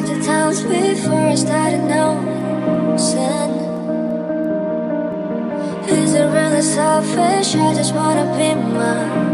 the times before I started noticing. Is it really selfish? I just wanna be mine.